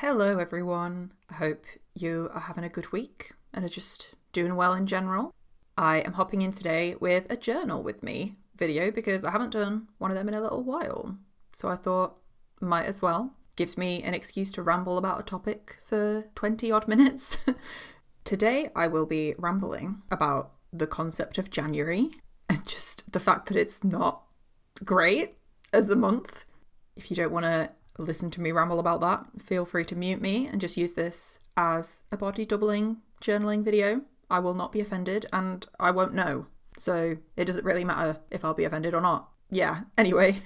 Hello everyone, I hope you are having a good week and are just doing well in general. I am hopping in today with a journal with me video because I haven't done one of them in a little while. So I thought, might as well. Gives me an excuse to ramble about a topic for 20 odd minutes. Today I will be rambling about the concept of January and just the fact that it's not great as a month. If you don't want to listen to me ramble about that, feel free to mute me and just use this as a body doubling journaling video. I will not be offended and I won't know. So it doesn't really matter if I'll be offended or not. Yeah, anyway,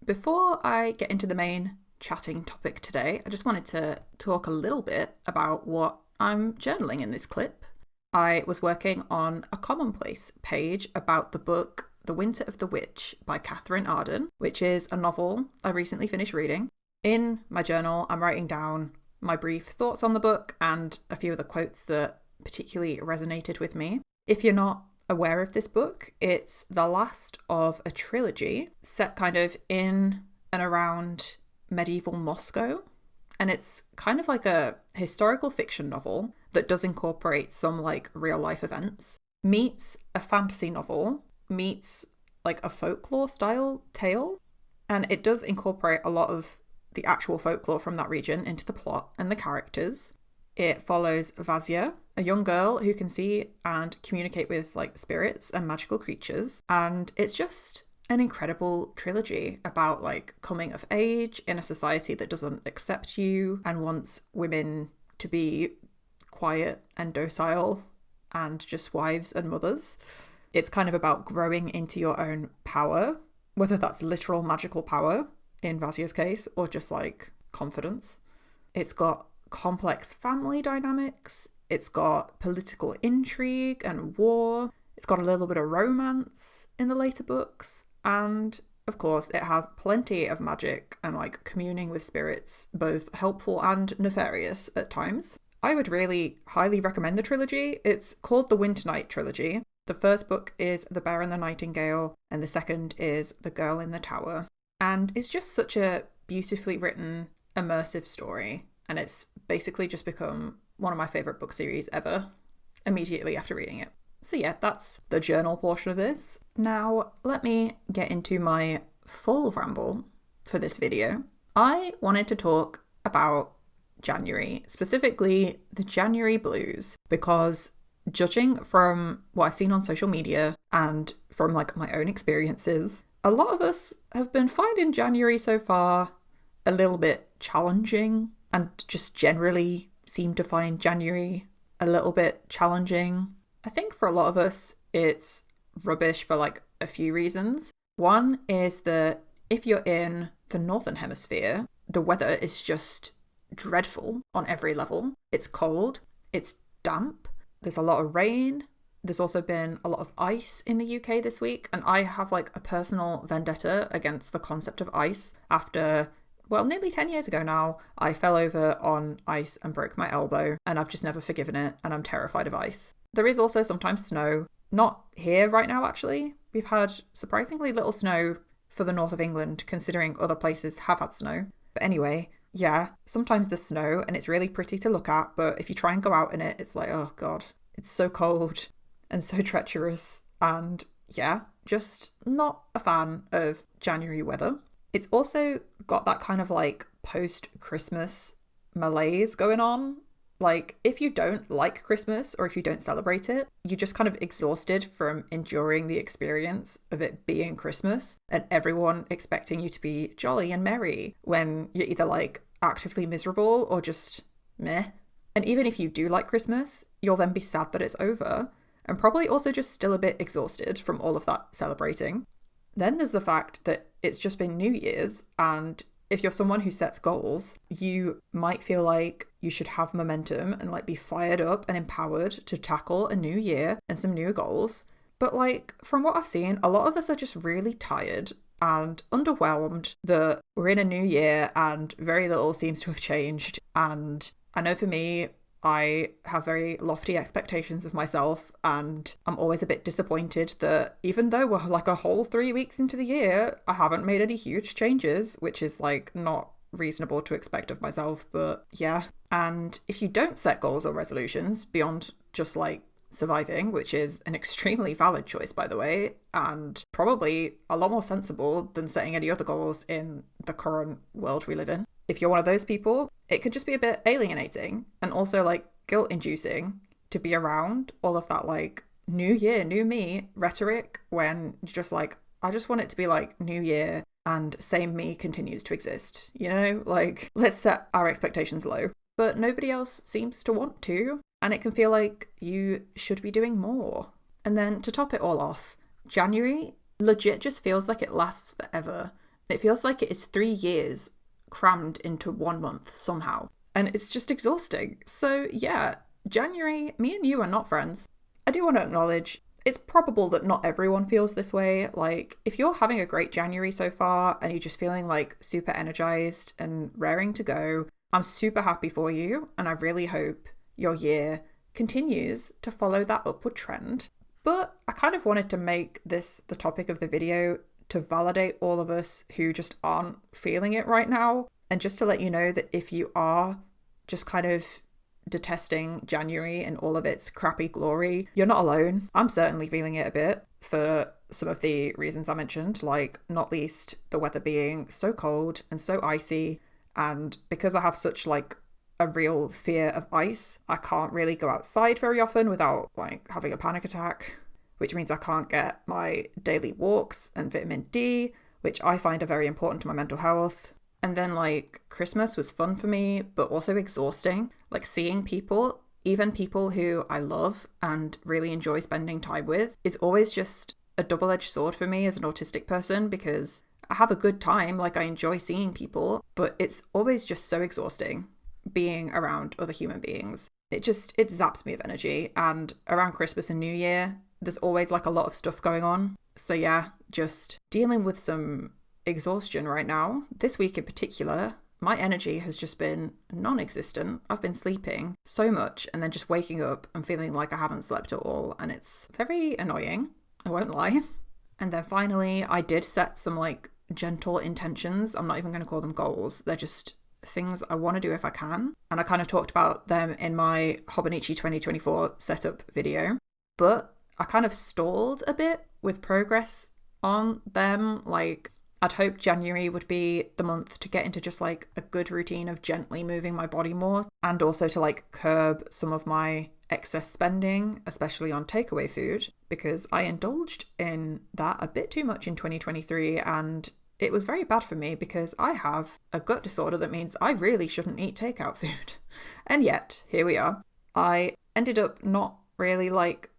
before I get into the main chatting topic today, I just wanted to talk a little bit about what I'm journaling in this clip. I was working on a commonplace page about the book The Winter of the Witch by Catherine Arden, which is a novel I recently finished reading. In my journal, I'm writing down my brief thoughts on the book and a few of the quotes that particularly resonated with me. If you're not aware of this book, it's the last of a trilogy set kind of in and around medieval Moscow. And it's kind of like a historical fiction novel that does incorporate some like real life events, meets a fantasy novel, meets like a folklore style tale, and it does incorporate a lot of the actual folklore from that region into the plot and the characters. It follows Vazia, a young girl who can see and communicate with like spirits and magical creatures, and it's just an incredible trilogy about like coming of age in a society that doesn't accept you and wants women to be quiet and docile and just wives and mothers. It's kind of about growing into your own power, whether that's literal magical power in Vazia's case or just like confidence. It's got complex family dynamics. It's got political intrigue and war. It's got a little bit of romance in the later books. And of course, it has plenty of magic and like communing with spirits, both helpful and nefarious at times. I would really highly recommend the trilogy. It's called the Winter Night Trilogy. The first book is The Bear and the Nightingale, and the second is The Girl in the Tower. And it's just such a beautifully written, immersive story. And it's basically just become one of my favourite book series ever, immediately after reading it. So yeah, that's the journal portion of this. Now, let me get into my full ramble for this video. I wanted to talk about January, specifically the January blues, because judging from what I've seen on social media and from like my own experiences, a lot of us have been finding January so far a little bit challenging and just generally seem to find January a little bit challenging. I think for a lot of us, it's rubbish for like a few reasons. One is that if you're in the Northern Hemisphere, the weather is just dreadful on every level. It's cold, it's damp, there's a lot of rain. There's also been a lot of ice in the UK this week, and I have like a personal vendetta against the concept of ice after, well, nearly 10 years ago now, I fell over on ice and broke my elbow, and I've just never forgiven it, and I'm terrified of ice. There is also sometimes snow. Not here right now, actually. We've had surprisingly little snow for the north of England, considering other places have had snow. But anyway, yeah, sometimes there's snow, and it's really pretty to look at, but if you try and go out in it, it's like, oh god, it's so cold and so treacherous, and yeah, just not a fan of January weather. It's also got that kind of like post-Christmas malaise going on. Like, if you don't like Christmas or if you don't celebrate it, you're just kind of exhausted from enduring the experience of it being Christmas and everyone expecting you to be jolly and merry when you're either like actively miserable or just meh. And even if you do like Christmas, you'll then be sad that it's over and probably also just still a bit exhausted from all of that celebrating. Then there's the fact that it's just been New Year's, and if you're someone who sets goals, you might feel like you should have momentum and like be fired up and empowered to tackle a new year and some new goals. But like, from what I've seen, a lot of us are just really tired and underwhelmed that we're in a new year and very little seems to have changed. And I know for me, I have very lofty expectations of myself, and I'm always a bit disappointed that even though we're like a whole 3 weeks into the year, I haven't made any huge changes, which is like not reasonable to expect of myself, but yeah. And if you don't set goals or resolutions beyond just like surviving, which is an extremely valid choice, by the way, and probably a lot more sensible than setting any other goals in the current world we live in. If you're one of those people, it could just be a bit alienating and also like guilt-inducing to be around all of that like new year, new me rhetoric when you're just like, I just want it to be like new year and same me continues to exist, you know? Like, let's set our expectations low. But nobody else seems to want to, and it can feel like you should be doing more. And then to top it all off, January legit just feels like it lasts forever. It feels like it is 3 years crammed into 1 month somehow. And it's just exhausting. So yeah, January, me and you are not friends. I do want to acknowledge it's probable that not everyone feels this way. Like, if you're having a great January so far and you're just feeling like super energized and raring to go, I'm super happy for you, and I really hope your year continues to follow that upward trend. But I kind of wanted to make this the topic of the video to validate all of us who just aren't feeling it right now, and just to let you know that if you are just kind of detesting January and all of its crappy glory, you're not alone. I'm certainly feeling it a bit for some of the reasons I mentioned, like not least the weather being so cold and so icy, and because I have such like a real fear of ice, I can't really go outside very often without like having a panic attack, which means I can't get my daily walks and vitamin D, which I find are very important to my mental health. And then like Christmas was fun for me, but also exhausting. Like seeing people, even people who I love and really enjoy spending time with, is always just a double-edged sword for me as an autistic person, because I have a good time, like I enjoy seeing people, but it's always just so exhausting being around other human beings. It zaps me of energy. And around Christmas and New Year, there's always like a lot of stuff going on. So yeah, just dealing with some exhaustion right now. This week in particular, my energy has just been non-existent. I've been sleeping so much and then just waking up and feeling like I haven't slept at all, and it's very annoying, I won't lie. And then finally, I did set some like gentle intentions. I'm not even going to call them goals. They're just things I want to do if I can. And I kind of talked about them in my Hobonichi 2024 setup video, but I kind of stalled a bit with progress on them. Like, I'd hoped January would be the month to get into just like a good routine of gently moving my body more, and also to like curb some of my excess spending, especially on takeaway food, because I indulged in that a bit too much in 2023, and it was very bad for me because I have a gut disorder that means I really shouldn't eat takeout food. And yet, here we are. I ended up not really like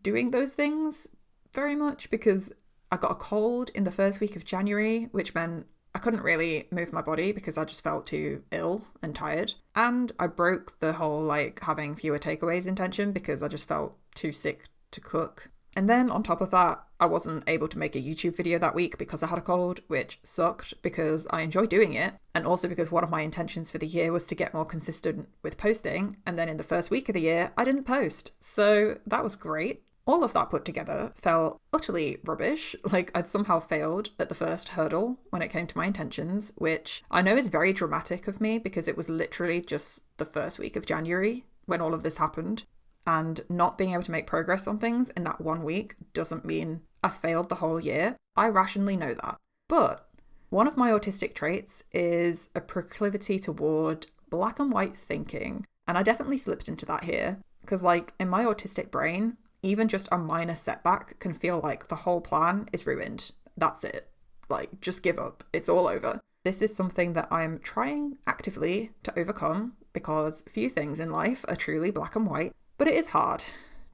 doing those things very much because I got a cold in the first week of January, which meant I couldn't really move my body because I just felt too ill and tired. And I broke the whole like having fewer takeaways intention because I just felt too sick to cook. And then on top of that, I wasn't able to make a YouTube video that week because I had a cold, which sucked because I enjoy doing it. And also because one of my intentions for the year was to get more consistent with posting. And then in the first week of the year, I didn't post. So that was great. All of that put together felt utterly rubbish. Like I'd somehow failed at the first hurdle when it came to my intentions, which I know is very dramatic of me because it was literally just the first week of January when all of this happened. And not being able to make progress on things in that 1 week doesn't mean I failed the whole year. I rationally know that. But one of my autistic traits is a proclivity toward black and white thinking. And I definitely slipped into that here because like in my autistic brain, even just a minor setback can feel like the whole plan is ruined. That's it. Like, just give up. It's all over. This is something that I'm trying actively to overcome because few things in life are truly black and white, but it is hard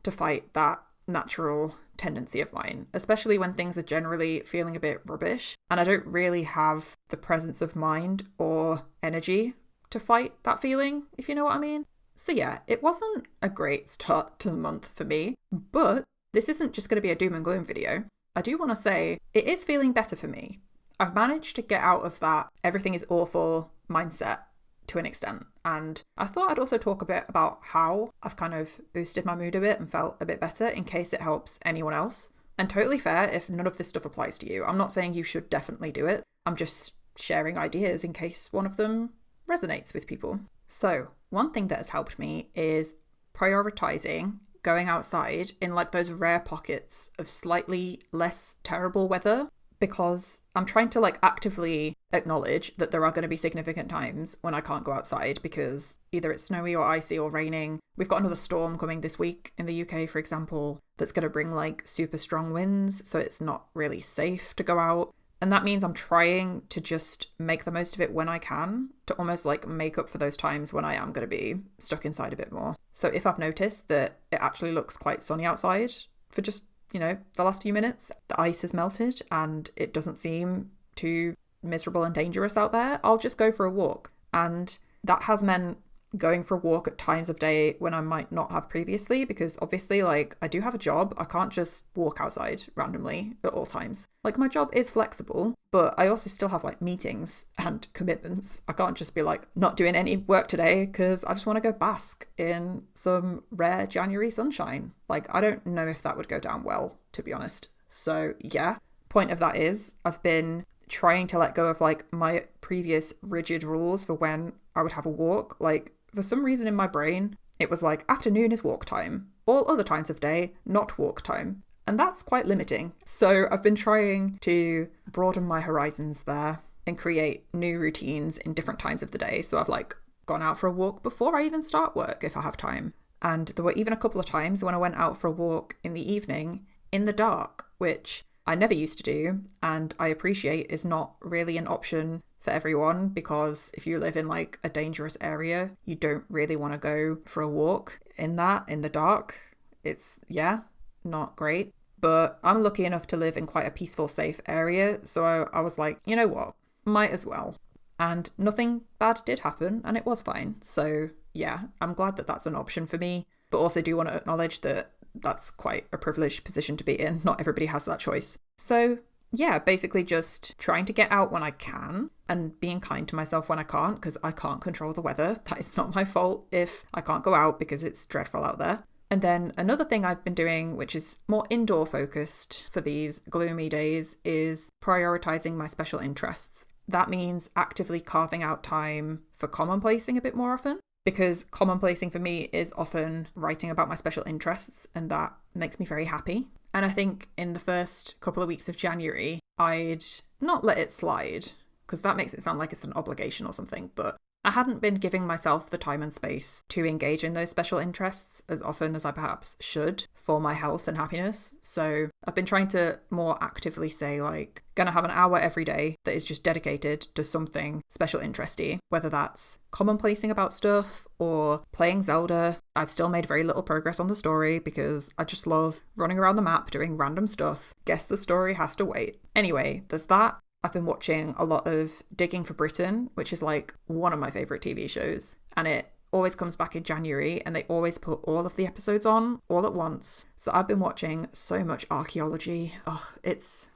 to fight that natural tendency of mine, especially when things are generally feeling a bit rubbish and I don't really have the presence of mind or energy to fight that feeling, if you know what I mean. So yeah, it wasn't a great start to the month for me, but this isn't just going to be a doom and gloom video. I do want to say it is feeling better for me. I've managed to get out of that everything is awful mindset to an extent. And I thought I'd also talk a bit about how I've kind of boosted my mood a bit and felt a bit better in case it helps anyone else. And totally fair if none of this stuff applies to you. I'm not saying you should definitely do it. I'm just sharing ideas in case one of them resonates with people. So one thing that has helped me is prioritizing going outside in like those rare pockets of slightly less terrible weather, because I'm trying to like actively acknowledge that there are going to be significant times when I can't go outside because either it's snowy or icy or raining. We've got another storm coming this week in the UK, for example, that's going to bring like super strong winds, so it's not really safe to go out. And that means I'm trying to just make the most of it when I can, to almost like make up for those times when I am going to be stuck inside a bit more. So if I've noticed that it actually looks quite sunny outside for just, the last few minutes, the ice has melted and it doesn't seem too miserable and dangerous out there, I'll just go for a walk. And that has meant going for a walk at times of day when I might not have previously, because obviously like I do have a job. I can't just walk outside randomly at all times. Like my job is flexible, but I also still have like meetings and commitments. I can't just be like not doing any work today because I just want to go bask in some rare January sunshine. Like I don't know if that would go down well, to be honest. So yeah, point of that is I've been trying to let go of like my previous rigid rules for when I would have a walk. Like for some reason in my brain, it was like afternoon is walk time. All other times of day, not walk time. And that's quite limiting. So I've been trying to broaden my horizons there and create new routines in different times of the day. So I've like gone out for a walk before I even start work if I have time. And there were even a couple of times when I went out for a walk in the evening in the dark, which I never used to do, and I appreciate is not really an option for everyone, because if you live in like a dangerous area, you don't really want to go for a walk in the dark. It's, not great. But I'm lucky enough to live in quite a peaceful, safe area, so I was like, you know what, might as well. And nothing bad did happen, and it was fine. So yeah, I'm glad that that's an option for me, but also do want to acknowledge that that's quite a privileged position to be in. Not everybody has that choice. So yeah, basically just trying to get out when I can and being kind to myself when I can't, because I can't control the weather. That is not my fault if I can't go out because it's dreadful out there. And then another thing I've been doing, which is more indoor focused for these gloomy days, is prioritizing my special interests. That means actively carving out time for commonplacing a bit more often, because commonplacing for me is often writing about my special interests, and that makes me very happy. And I think in the first couple of weeks of January, I'd not let it slide, because that makes it sound like it's an obligation or something, but I hadn't been giving myself the time and space to engage in those special interests as often as I perhaps should for my health and happiness. So I've been trying to more actively say, like, gonna have an hour every day that is just dedicated to something special interesty, whether that's commonplacing about stuff or playing Zelda. I've still made very little progress on the story because I just love running around the map doing random stuff. Guess the story has to wait. Anyway, there's that. I've been watching a lot of Digging for Britain, which is like one of my favourite TV shows. And it always comes back in January and they always put all of the episodes on all at once. So I've been watching so much archaeology. Oh, it's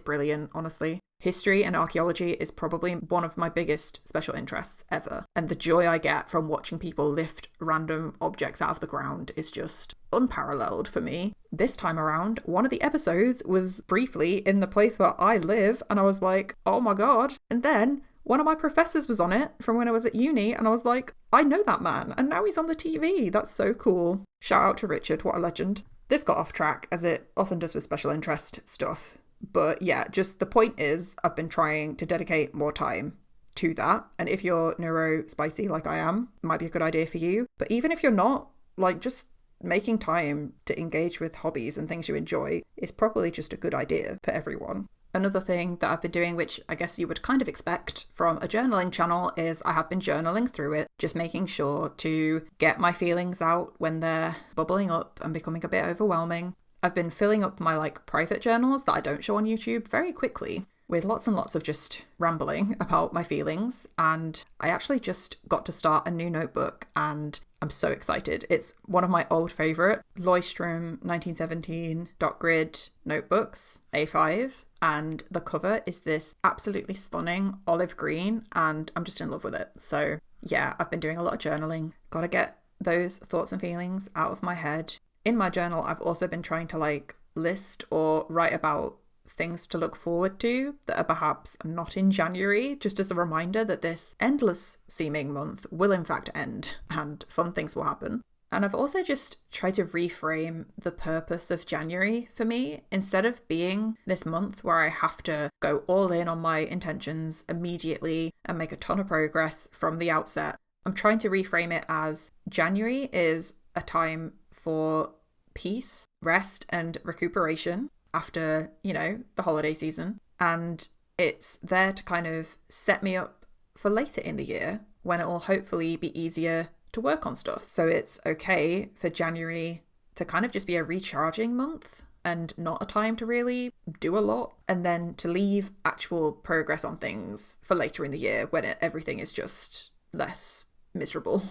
brilliant, honestly. History and archaeology is probably one of my biggest special interests ever. And the joy I get from watching people lift random objects out of the ground is just unparalleled for me. This time around, one of the episodes was briefly in the place where I live, and I was like, oh my god. And then one of my professors was on it from when I was at uni, and I was like, I know that man, and now he's on the TV. That's so cool. Shout out to Richard, what a legend. This got off track, as it often does with special interest stuff. But yeah, just the point is I've been trying to dedicate more time to that. And if you're neuro-spicy like I am, it might be a good idea for you. But even if you're not, like, just making time to engage with hobbies and things you enjoy is probably just a good idea for everyone. Another thing that I've been doing, which I guess you would kind of expect from a journaling channel, is I have been journaling through it, just making sure to get my feelings out when they're bubbling up and becoming a bit overwhelming. I've been filling up my like private journals that I don't show on YouTube very quickly with lots and lots of just rambling about my feelings. And I actually just got to start a new notebook and I'm so excited. It's one of my old favourite Leuchtturm 1917 dot grid notebooks, A5. And the cover is this absolutely stunning olive green and I'm just in love with it. So yeah, I've been doing a lot of journaling. Gotta get those thoughts and feelings out of my head. In my journal, I've also been trying to like list or write about things to look forward to that are perhaps not in January, just as a reminder that this endless seeming month will in fact end and fun things will happen. And I've also just tried to reframe the purpose of January for me. Instead of being this month where I have to go all in on my intentions immediately and make a ton of progress from the outset, I'm trying to reframe it as January is a time for peace, rest, and recuperation after, the holiday season. And it's there to kind of set me up for later in the year when it will hopefully be easier to work on stuff. So it's okay for January to kind of just be a recharging month and not a time to really do a lot, and then to leave actual progress on things for later in the year when everything is just less miserable.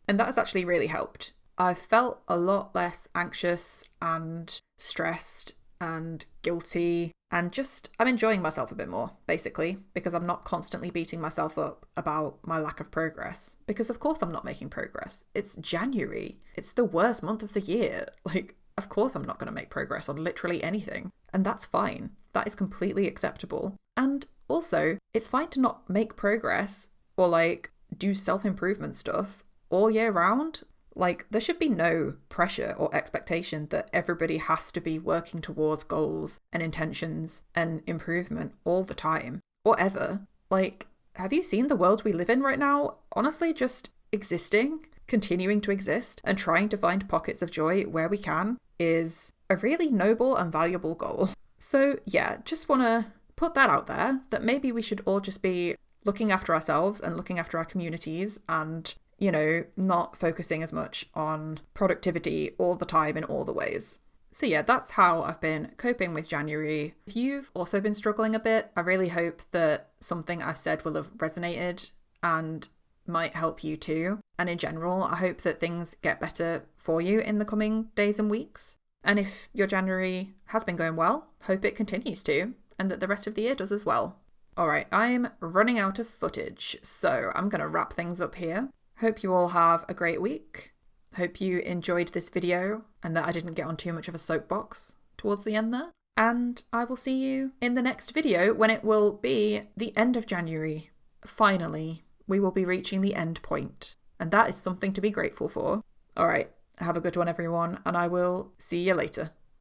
And that has actually really helped. I've felt a lot less anxious and stressed and guilty, and just I'm enjoying myself a bit more, basically, because I'm not constantly beating myself up about my lack of progress, because of course I'm not making progress. It's January. It's the worst month of the year. Of course I'm not going to make progress on literally anything, and that's fine. That is completely acceptable. And also, it's fine to not make progress or do self-improvement stuff all year round. There should be no pressure or expectation that everybody has to be working towards goals and intentions and improvement all the time, or ever. Have you seen the world we live in right now? Honestly, just existing, continuing to exist, and trying to find pockets of joy where we can is a really noble and valuable goal. So yeah, just want to put that out there, that maybe we should all just be looking after ourselves and looking after our communities and not focusing as much on productivity all the time in all the ways. So yeah, that's how I've been coping with January. If you've also been struggling a bit, I really hope that something I've said will have resonated and might help you too. And in general, I hope that things get better for you in the coming days and weeks. And if your January has been going well, hope it continues to, and that the rest of the year does as well. All right, I'm running out of footage, so I'm going to wrap things up here. Hope you all have a great week. Hope you enjoyed this video and that I didn't get on too much of a soapbox towards the end there. And I will see you in the next video when it will be the end of January. Finally, we will be reaching the end point. And that is something to be grateful for. All right, have a good one, everyone, and I will see you later.